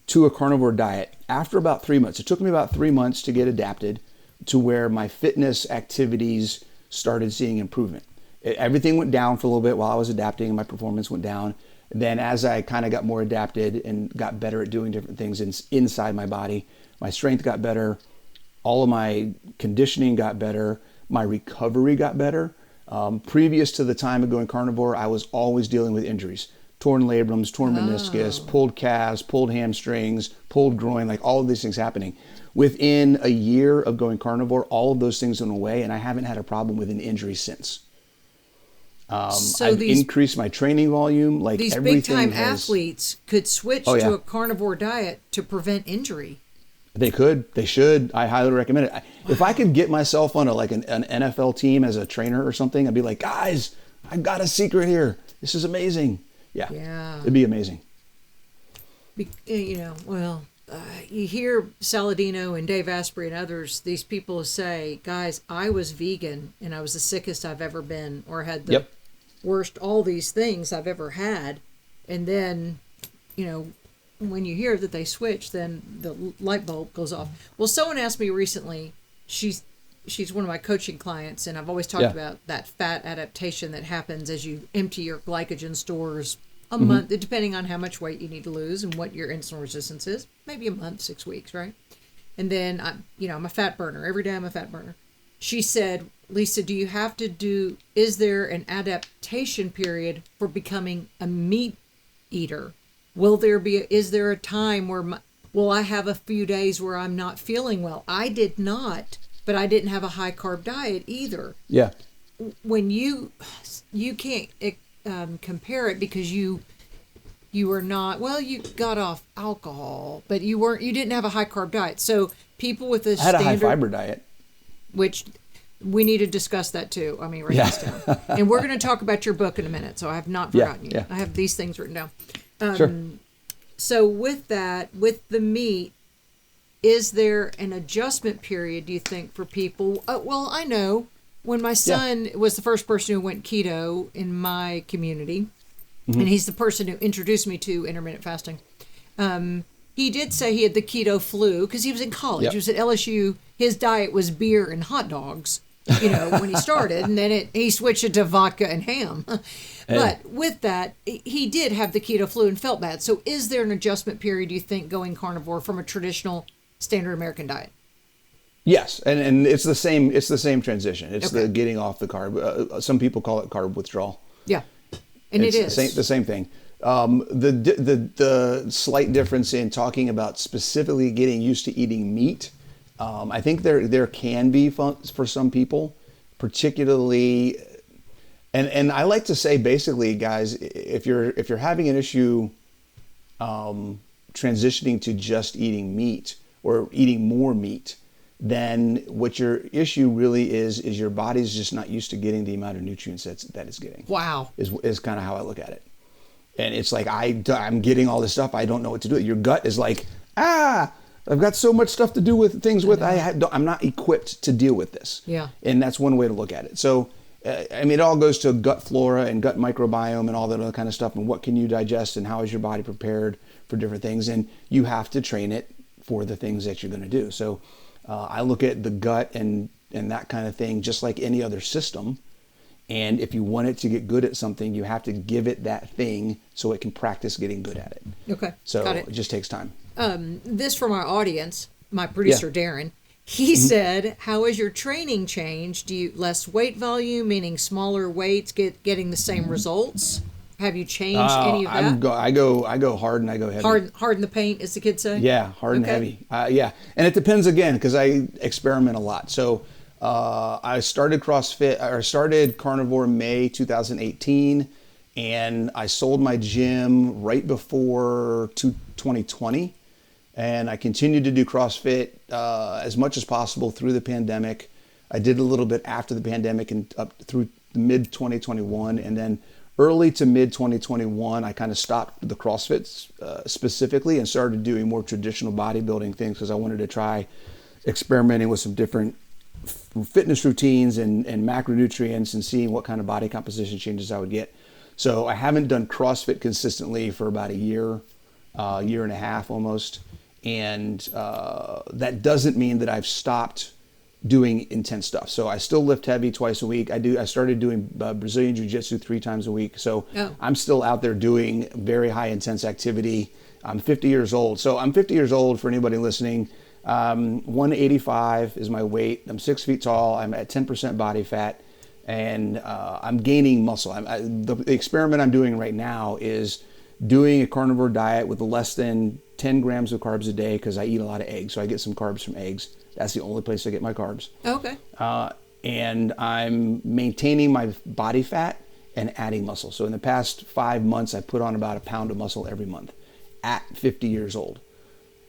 to a carnivore diet after about 3 months. It took me about 3 months to get adapted to where my fitness activities started seeing improvement. Everything went down for a little bit while I was adapting and my performance went down. Then as I kind of got more adapted and got better at doing different things inside my body, my strength got better, all of my conditioning got better, my recovery got better. Previous to the time of going carnivore, I was always dealing with injuries. Torn labrums, torn meniscus, pulled calves, pulled hamstrings, pulled groin, like all of these things happening. Within a year of going carnivore, all of those things went away, and I haven't had a problem with an injury since. I've increased my training volume. Like these big-time athletes could switch to a carnivore diet to prevent injury. They could. They should. I highly recommend it. If I could get myself on an NFL team as a trainer or something, I'd be like, guys, I've got a secret here. This is amazing. Yeah. It'd be amazing. You hear Saladino and Dave Asprey and others, these people say, guys, I was vegan and I was the sickest I've ever been, or had the worst, all these things I've ever had. And then, when you hear that they switch, then the light bulb goes off. Well, someone asked me recently, she's one of my coaching clients, and I've always talked about that fat adaptation that happens as you empty your glycogen stores a month, depending on how much weight you need to lose and what your insulin resistance is. Maybe a month, 6 weeks, right? And then, I'm a fat burner. Every day I'm a fat burner. She said, Lisa, is there an adaptation period for becoming a meat eater? Is there a time where well, I have a few days where I'm not feeling well. I did not, but I didn't have a high carb diet either. Yeah. When you can't compare it because you were not, well, you got off alcohol, but you didn't have a high carb diet. So people with a I had a high fiber diet. Which we need to discuss that too. I mean, write this down. And we're going to talk about your book in a minute, so I have not forgotten you. Yeah. I have these things written down. Sure. So with that, with the meat, is there an adjustment period, do you think, for people? Well, I know when my son was the first person who went keto in my community, and he's the person who introduced me to intermittent fasting. He did say he had the keto flu because he was in college. He was at LSU. His diet was beer and hot dogs, when he started. And then he switched it to vodka and ham. But with that, he did have the keto flu and felt bad. So is there an adjustment period, do you think, going carnivore from a traditional standard American diet? Yes, and it's the same transition. It's the getting off the carb. Some people call it carb withdrawal. Yeah, and it's the same thing. The slight difference in talking about specifically getting used to eating meat, I think there can be for some people, particularly, and I like to say basically, guys, if you're having an issue transitioning to just eating meat or eating more meat, then what your issue really is your body's just not used to getting the amount of nutrients that it's getting. Wow, is kind of how I look at it. And it's like, I'm getting all this stuff. I don't know what to do. Your gut is like, I've got so much stuff to do with things with, I'm not equipped to deal with this. Yeah. And that's one way to look at it. So, it all goes to gut flora and gut microbiome and all that other kind of stuff. And what can you digest and how is your body prepared for different things? And you have to train it for the things that you're going to do. So I look at the gut and that kind of thing, just like any other system. And if you want it to get good at something, you have to give it that thing so it can practice getting good at it. Okay. So Got it. It just takes time. This from our audience, my producer, Darren, he said, how has your training changed? Do you less weight volume, meaning smaller weights, getting the same results? Have you changed any of that? I go hard and I go heavy. Hard in the paint, as the kids say? Yeah, hard and heavy. And it depends again, because I experiment a lot. So I started started carnivore in May 2018, and I sold my gym right before 2020. And I continued to do CrossFit as much as possible through the pandemic. I did a little bit after the pandemic and up through mid 2021. And then early to mid 2021, I kind of stopped the CrossFit specifically and started doing more traditional bodybuilding things because I wanted to try experimenting with some different fitness routines and macronutrients and seeing what kind of body composition changes I would get. So I haven't done CrossFit consistently for about a year and a half almost. And that doesn't mean that I've stopped doing intense stuff. So I still lift heavy twice a week. I started doing Brazilian Jiu-Jitsu 3 times a week. So I'm still out there doing very high intense activity. I'm 50 years old. So I'm 50 years old for anybody listening. 185 is my weight. I'm 6 feet tall. I'm at 10% body fat, and I'm gaining muscle. The experiment I'm doing right now is doing a carnivore diet with less than 10 grams of carbs a day because I eat a lot of eggs. So I get some carbs from eggs. That's the only place I get my carbs. Okay. And I'm maintaining my body fat and adding muscle. So in the past 5 months, I put on about a pound of muscle every month at 50 years old.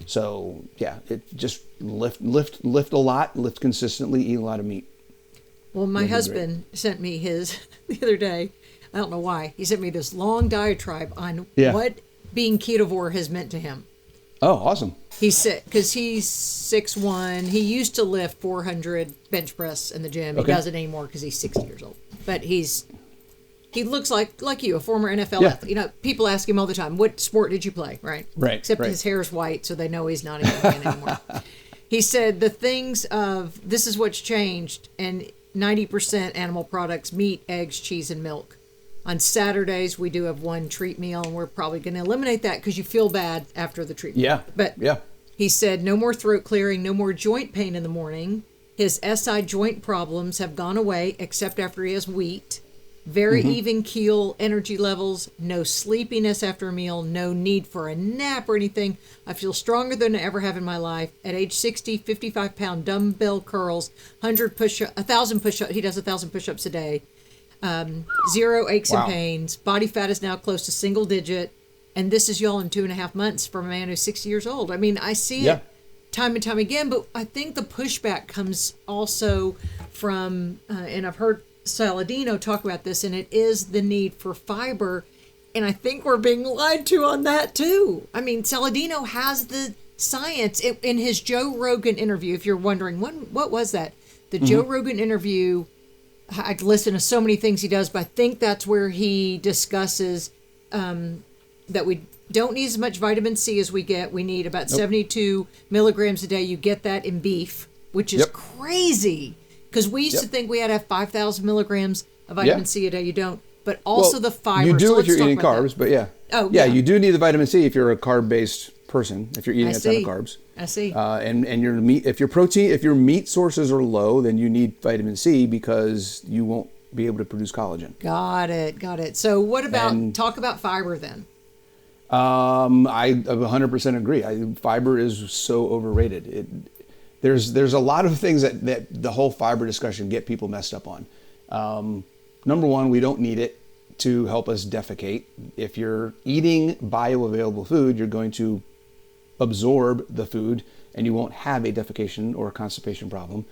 So yeah, it just lift a lot, lift consistently, eat a lot of meat. Well, my husband sent me his the other day. I don't know why. He sent me this long diatribe on what being ketovore has meant to him. Oh, awesome. He's sick because he's 6'1". He used to lift 400 bench press in the gym. He doesn't anymore because he's 60 years old. But he looks like you, a former NFL athlete. You know, people ask him all the time, what sport did you play, right? Right. Except his hair is white, so they know he's not even playing anymore. He said the things of, this is what's changed, and 90% animal products, meat, eggs, cheese, and milk. On Saturdays, we do have one treat meal, and we're probably going to eliminate that because you feel bad after the treat meal. Yeah. But he said no more throat clearing, no more joint pain in the morning. His SI joint problems have gone away, except after he has wheat. very even keel energy levels, no sleepiness after a meal, no need for a nap or anything. I feel stronger than I ever have in my life. At age 60, 55-pound dumbbell curls, 1,000 push-ups. He does 1,000 push-ups a day. 0 aches and pains. Body fat is now close to single digit. And this is y'all in 2.5 months from a man who's 60 years old. I mean, I see it time and time again, but I think the pushback comes also from, and I've heard Saladino talk about this, and it is the need for fiber. And I think we're being lied to on that too. I mean, Saladino has the science in his Joe Rogan interview. If you're wondering, what was that? The Joe Rogan interview, I listen to so many things he does, but I think that's where he discusses that we don't need as much vitamin C as we get. We need about 72 milligrams a day. You get that in beef, which is crazy. Because we used to think we had to have 5,000 milligrams of vitamin C a day. You don't. But also the fiber. You do so if you're eating carbs, but you do need the vitamin C if you're a carb-based person, if you're eating a ton of carbs. I see. And your meat, if your meat sources are low, then you need vitamin C because you won't be able to produce collagen. Got it. So what about, talk about fiber then? I 100% agree. Fiber is so overrated. There's a lot of things that the whole fiber discussion get people messed up on. Number one, we don't need it to help us defecate. If you're eating bioavailable food, you're going to absorb the food and you won't have a defecation or a constipation problem.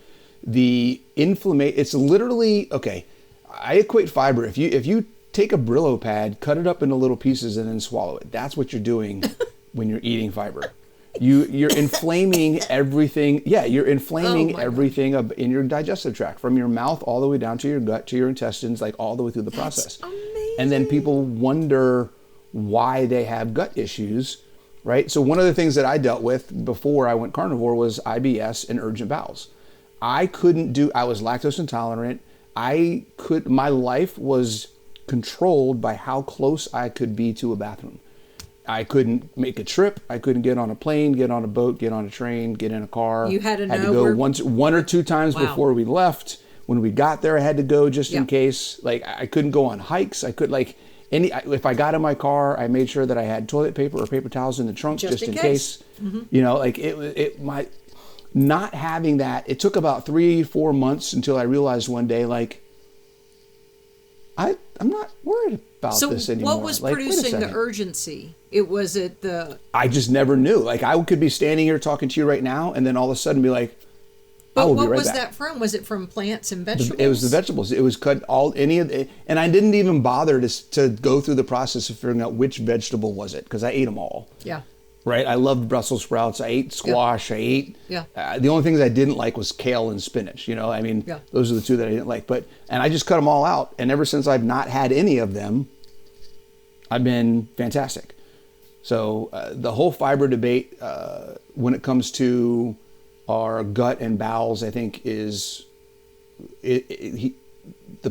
It's literally, okay, I equate fiber. If you take a Brillo pad, cut it up into little pieces and then swallow it. That's what you're doing when you're eating fiber. You're inflaming everything. Yeah, you're inflaming everything in your digestive tract, from your mouth all the way down to your gut, to your intestines, like all the way through the process. That's amazing. And then people wonder why they have gut issues, right? So one of the things that I dealt with before I went carnivore was IBS and urgent bowels. I was lactose intolerant. My life was controlled by how close I could be to a bathroom. I couldn't make a trip. I couldn't get on a plane, get on a boat, get on a train, get in a car. You had to go one or two times before we left. When we got there, I had to go just in case. Like, I couldn't go on hikes. I could if I got in my car, I made sure that I had toilet paper or paper towels in the trunk just in case. You know, like not having that. It took about 3-4 months until I realized one day, like, I'm not worried about this anymore. So what was producing the urgency? I just never knew. Like, I could be standing here talking to you right now and then all of a sudden be like, but I will be right back. What was that from? Was it from plants and vegetables? It was the vegetables. It was cut and I didn't even bother to go through the process of figuring out which vegetable was it, because I ate them all. Yeah. Right? I loved Brussels sprouts. I ate squash. I ate. Yeah. The only things I didn't like was kale and spinach. You know, I mean, those are the two that I didn't like. And I just cut them all out. And ever since I've not had any of them, I've been fantastic. So the whole fiber debate, when it comes to our gut and bowels, I think the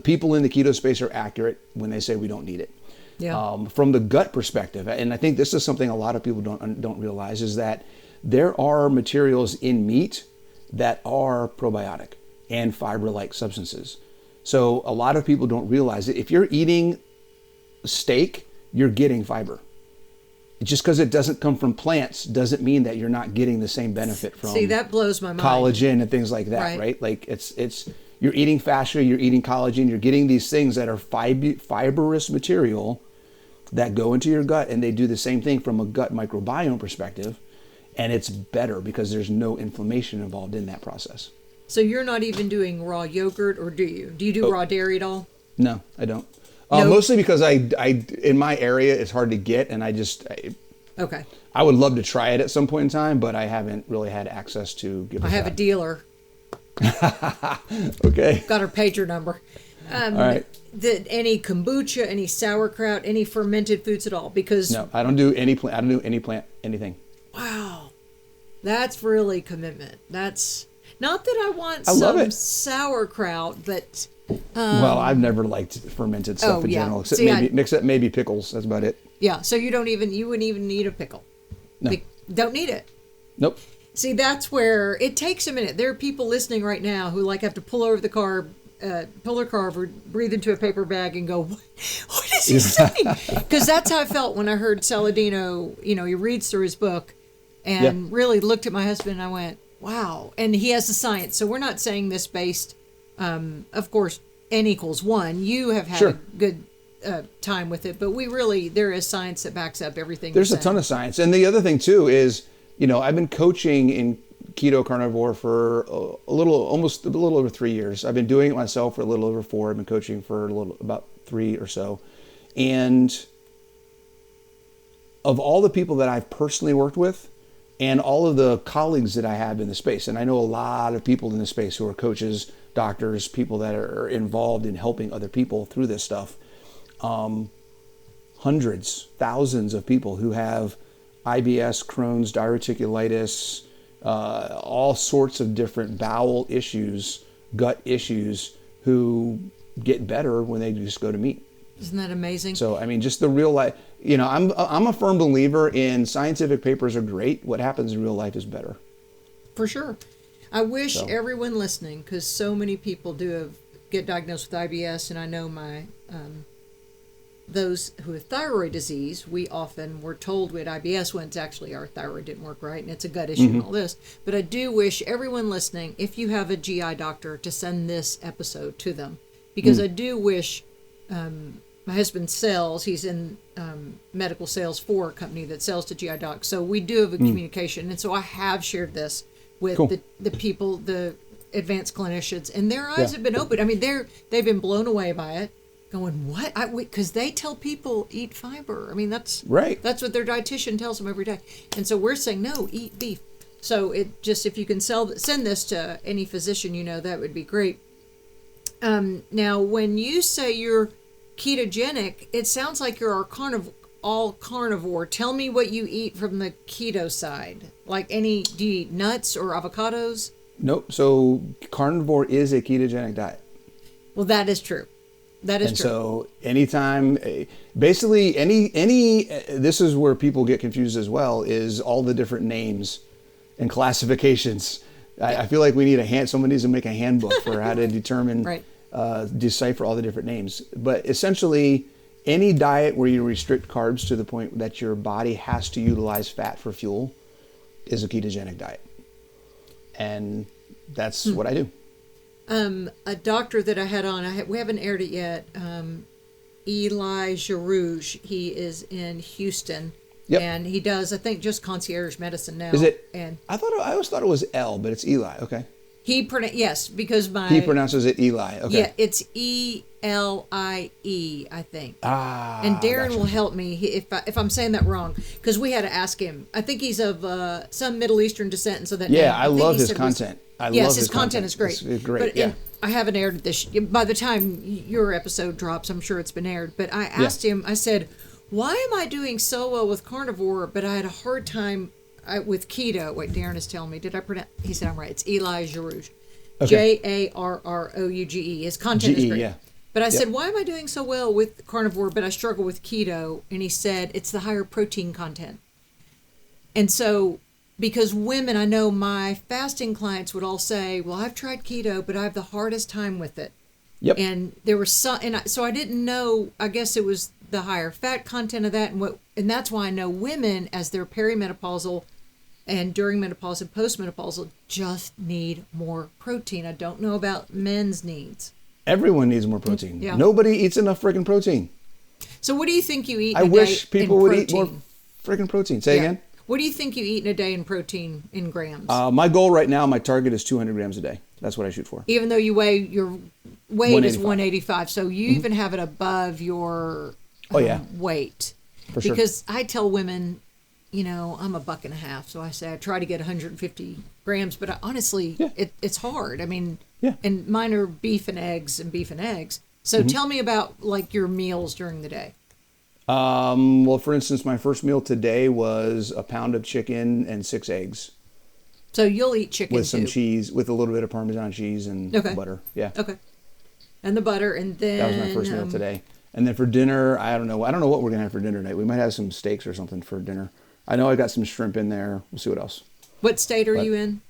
people in the keto space are accurate when they say we don't need it. Yeah. From the gut perspective, and I think this is something a lot of people don't realize, is that there are materials in meat that are probiotic and fiber-like substances. So a lot of people don't realize that if you're eating steak, you're getting fiber. Just because it doesn't come from plants doesn't mean that you're not getting the same benefit from. See, that blows my mind. Collagen and things like that, right? Like it's you're eating fascia, you're eating collagen, you're getting these things that are fibrous material that go into your gut, and they do the same thing from a gut microbiome perspective, and it's better because there's no inflammation involved in that process. So you're not even doing raw yogurt, or do you? Do you do raw dairy at all? No, I don't. Mostly because I in my area it's hard to get, and I would love to try it at some point in time, but I haven't really had access to give it. I have a dealer. Okay. Got her pager number. All right. Any kombucha, any sauerkraut, any fermented foods at all? Because no, I don't do any plant. I don't do any plant anything. Wow, that's really commitment. That's not that I want some sauerkraut, but well, I've never liked fermented stuff in general, except maybe pickles. That's about it. Yeah, so you wouldn't even need a pickle. No. Don't need it. Nope. See, that's where it takes a minute. There are people listening right now who have to pull over the car pull her car over, breathe into a paper bag, and go, what is he saying? Because that's how I felt when I heard Saladino. You know, he reads through his book, and really looked at my husband, and I went, wow. And he has the science. So we're not saying this based, of course, N equals 1. You have had a good time with it, but there is science that backs up everything. There's a ton of science. And the other thing too is, you know, I've been coaching in keto carnivore for almost a little over 3 years. I've been doing it myself for a little over 4. I've been coaching for about 3 or so. And of all the people that I've personally worked with and all of the colleagues that I have in the space, and I know a lot of people in the space who are coaches, doctors, people that are involved in helping other people through this stuff, hundreds, thousands of people who have IBS, Crohn's, diverticulitis, all sorts of different bowel issues, gut issues, who get better when they just go to meat. Isn't that amazing? So, I mean, just the real life, you know, I'm a firm believer in scientific papers are great. What happens in real life is better. For sure. I wish everyone listening, because so many people get diagnosed with IBS, and I know those who have thyroid disease, we often were told we had IBS when it's actually our thyroid didn't work right, and it's a gut issue and all this. But I do wish everyone listening, if you have a GI doctor, to send this episode to them, because I do wish. My husband sells, he's in medical sales for a company that sells to GI docs. So we do have a communication. And so I have shared this with the people, the advanced clinicians, and their eyes have been opened. I mean, they've been blown away by it, going, what? Because they tell people, eat fiber. I mean, that's right. That's what their dietitian tells them every day. And so we're saying, no, eat beef. So if you can send this to any physician, you know, that would be great. Now, when you say you're ketogenic, it sounds like you're all carnivore. Tell me what you eat from the keto side. Do you eat nuts or avocados? Nope. So carnivore is a ketogenic diet. Well, that is true. That is true. So anytime, basically this is where people get confused as well, is all the different names and classifications. I feel like we need someone needs to make a handbook for how to determine, decipher all the different names. But essentially, any diet where you restrict carbs to the point that your body has to utilize fat for fuel is a ketogenic diet. And that's what I do. A doctor that I had on, we haven't aired it yet, Eli Jarouge, he is in Houston. Yep. And he does, I think, just concierge medicine now. Is it? And I always thought it was L, but it's Eli. Okay. Yes, because he pronounces it Eli. Okay. Yeah, it's Elie, I think. And Darren will help me if I'm saying that wrong, because we had to ask him. I think he's of some Middle Eastern descent, and so that. Yeah, I love his content. Yes, his content is great. It's great. But I haven't aired this. By the time your episode drops, I'm sure it's been aired. But I asked him. I said, why am I doing so well with carnivore, but I had a hard time with keto? Wait, Darren is telling me. Did I pronounce? He said I'm right. It's Eli Jarouge. Okay. Jarrouge. His content is great. Yeah. But I said, why am I doing so well with carnivore, but I struggle with keto? And he said, it's the higher protein content. And so, because women, I know my fasting clients would all say, well, I've tried keto, but I have the hardest time with it. Yep. And there was so I didn't know, I guess it was the higher fat content of that, and that's why I know women, as they're perimenopausal and during menopause and postmenopausal, just need more protein. I don't know about men's needs. Everyone needs more protein. Yeah. Nobody eats enough freaking protein. So what do you think you eat in a day? I wish people would eat more freaking protein. Say again? What do you think you eat in a day in protein in grams? My goal right now, my target is 200 grams a day. That's what I shoot for. Even though your weight is 185, so you even have it above your weight. For sure. Because I tell women, I'm $1.50, so I say I try to get 150 grams, but honestly, it's hard. I mean, and mine are beef and eggs. So tell me about your meals during the day. Well, for instance, my first meal today was a pound of chicken and 6 eggs. So you'll eat chicken with some cheese, with a little bit of Parmesan cheese and butter. Yeah. Okay. And the butter, and then that was my first meal today. And then for dinner, I don't know what we're gonna have for dinner tonight. We might have some steaks or something for dinner. I know I got some shrimp in there. We'll see what else. What state are you in?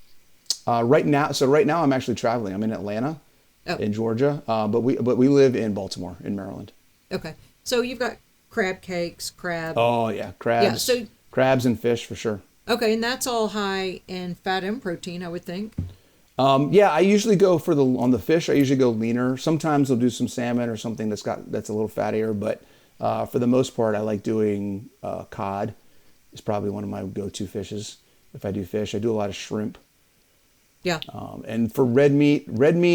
Right now I'm actually traveling. I'm in Atlanta. in Georgia, but we live in Baltimore, in Maryland. Okay. So you've got crab cakes, crab. Oh yeah, crabs. Yeah, so crabs and fish for sure. okay, and that's all high in fat and protein, I would think. Yeah, I usually go on the fish. I usually go leaner. Sometimes I'll do some salmon or something that's a little fattier, but for the most part, I like doing cod. It's probably one of my go-to fishes. If I do fish, I do a lot of shrimp. Yeah. And for red meat,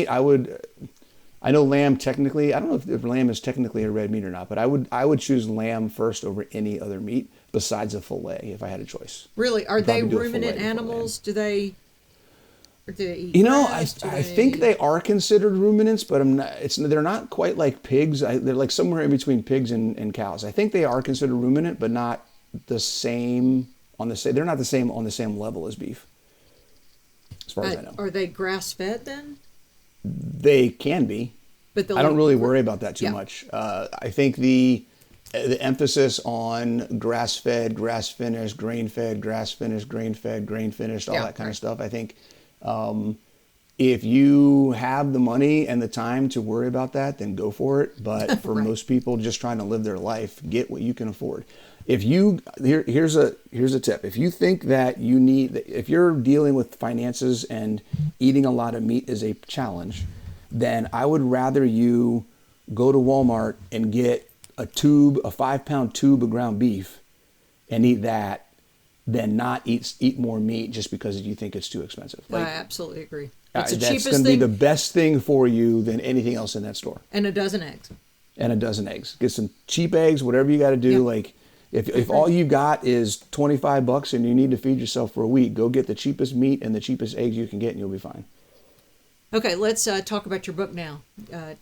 I know lamb technically. I don't know if lamb is technically a red meat or not, but I would choose lamb first over any other meat besides a fillet if I had a choice. Really, are they ruminant animals? Do they? Or do they eat grass? I think they are considered ruminants, but they're not quite like pigs. They're like somewhere in between pigs and cows. I think they are considered ruminant, but not the same they're not the same on the same level as beef, as far as I know. Are they grass fed then? They can be, but I don't really worry about that too much. I think the emphasis on grass fed, grass finished, grain fed, grass finished, grain fed, grain finished, all that kind of stuff. I think if you have the money and the time to worry about that, then go for it. But for most people just trying to live their life, get what you can afford. Here's a tip. If you think that if you're dealing with finances and eating a lot of meat is a challenge, then I would rather you go to Walmart and get a 5-pound tube of ground beef and eat that than not eat more meat just because you think it's too expensive. I absolutely agree. It's the that's cheapest going to be thing. the best thing for you than anything else in that store. And a dozen eggs. Get some cheap eggs, whatever you got to do. Yep. Like if all you got is $25 and you need to feed yourself for a week, go get the cheapest meat and the cheapest eggs you can get and you'll be fine. Okay, let's talk about your book now.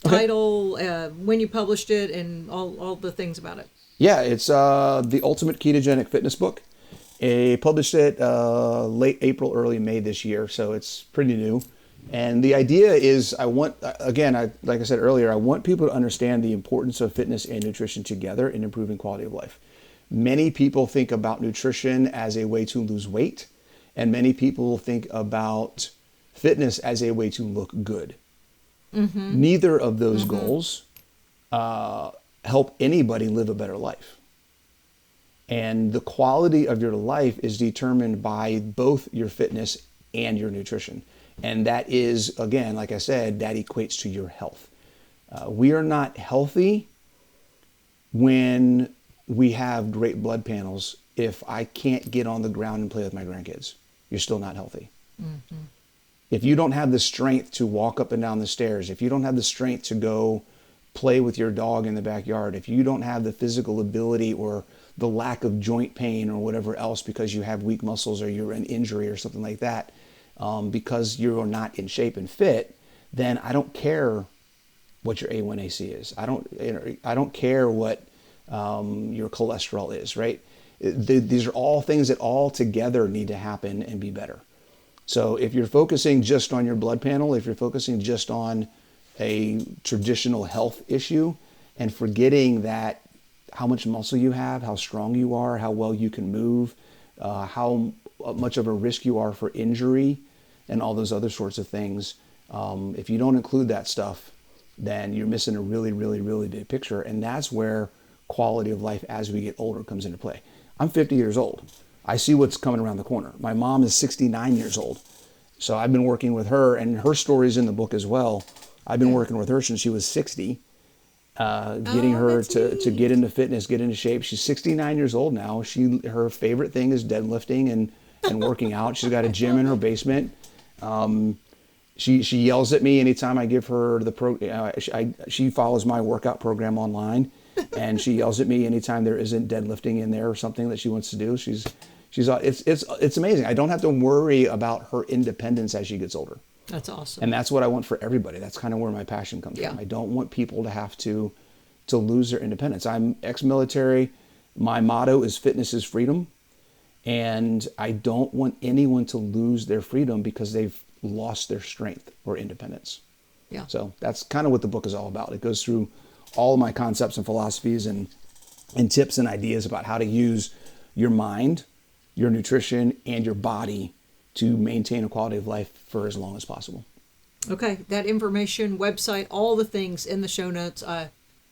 Title, when you published it, and all the things about it. Yeah, it's the Ultimate Ketogenic Fitness Book. I published it late April, early May this year, so it's pretty new. And the idea is like I said earlier, I want people to understand the importance of fitness and nutrition together in improving quality of life. Many people think about nutrition as a way to lose weight, and many people think about fitness as a way to look good. Mm-hmm. Neither of those goals help anybody live a better life. And the quality of your life is determined by both your fitness and your nutrition. And that is, again, like I said, that equates to your health. We are not healthy when we have great blood panels if I can't get on the ground and play with my grandkids. You're still not healthy. Mm-hmm. If you don't have the strength to walk up and down the stairs, if you don't have the strength to go play with your dog in the backyard, if you don't have the physical ability or the lack of joint pain or whatever else because you have weak muscles or you're an injury or something like that, because you're not in shape and fit, then I don't care what your A1AC is. I don't care what your cholesterol is, right? These are all things that all together need to happen and be better. So if you're focusing just on your blood panel, if you're focusing just on a traditional health issue and forgetting that how much muscle you have, how strong you are, how well you can move, how much of a risk you are for injury, and all those other sorts of things, if you don't include that stuff, then you're missing a really, really, really big picture. And that's where quality of life as we get older comes into play. I'm 50 years old. I see what's coming around the corner. My mom is 69 years old. So I've been working with her, and her story's in the book as well. I've been working with her since she was 60, getting her to get into fitness, get into shape. She's 69 years old now. Her favorite thing is deadlifting and working out. She's got a gym in her basement. She yells at me anytime I give her she follows my workout program online, and she yells at me anytime there isn't deadlifting in there or something that she wants to do. It's amazing. I don't have to worry about her independence as she gets older. That's awesome. And that's what I want for everybody. That's kind of where my passion comes from. I don't want people to have to lose their independence. I'm ex-military. My motto is fitness is freedom. And I don't want anyone to lose their freedom because they've lost their strength or independence. Yeah. So that's kind of what the book is all about. It goes through all of my concepts and philosophies and tips and ideas about how to use your mind, your nutrition, and your body to maintain a quality of life for as long as possible. Okay, that information, website, all the things in the show notes.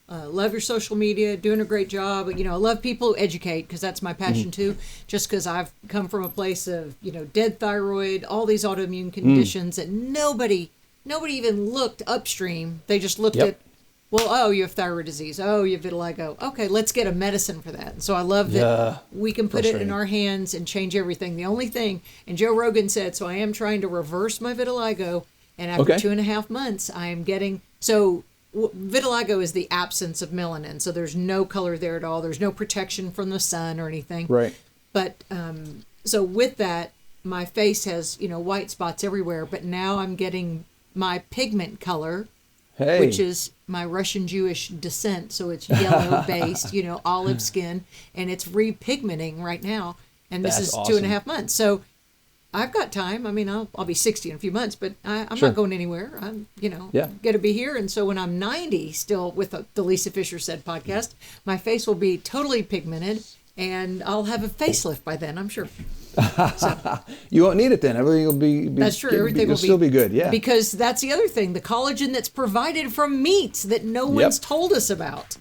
Love your social media, doing a great job. You know, I love people who educate because that's my passion too. Just because I've come from a place of, you know, dead thyroid, all these autoimmune conditions that nobody even looked upstream. They just looked at, well, oh, you have thyroid disease. Oh, you have vitiligo. Okay, let's get a medicine for that. And so I love that we can put it in our hands and change everything. The only thing, and Joe Rogan said, so I am trying to reverse my vitiligo. And after 2.5 months, I am getting, so vitiligo is the absence of melanin. So there's no color there at all. There's no protection from the sun or anything. Right. But so with that, my face has, you know, white spots everywhere. But now I'm getting my pigment color, which is my Russian Jewish descent. So it's yellow based, you know, olive skin. And it's repigmenting right now. And this is awesome. 2.5 months. So I've got time. I mean, I'll be 60 in a few months, but I'm not going anywhere. I'm, you know, going to be here. And so when I'm 90, still with the Lisa Fisher Said podcast, my face will be totally pigmented, and I'll have a facelift by then, I'm sure. So, you won't need it then. Everything will be that's true. Everything will still be good. Yeah. Because that's the other thing, the collagen that's provided from meats that no one's told us about.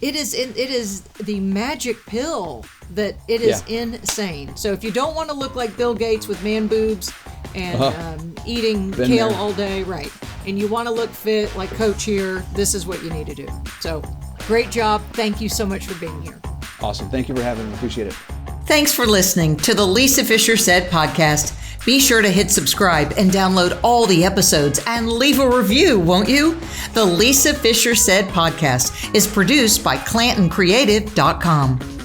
It is the magic pill that it is insane. So if you don't want to look like Bill Gates with man boobs and eating kale all day, right, and you want to look fit like Coach here, this is what you need to do. So great job. Thank you so much for being here. Awesome. Thank you for having me. Appreciate it. Thanks for listening to the Lisa Fisher Said podcast. Be sure to hit subscribe and download all the episodes and leave a review, won't you? The Lisa Fisher Said podcast is produced by ClantonCreative.com.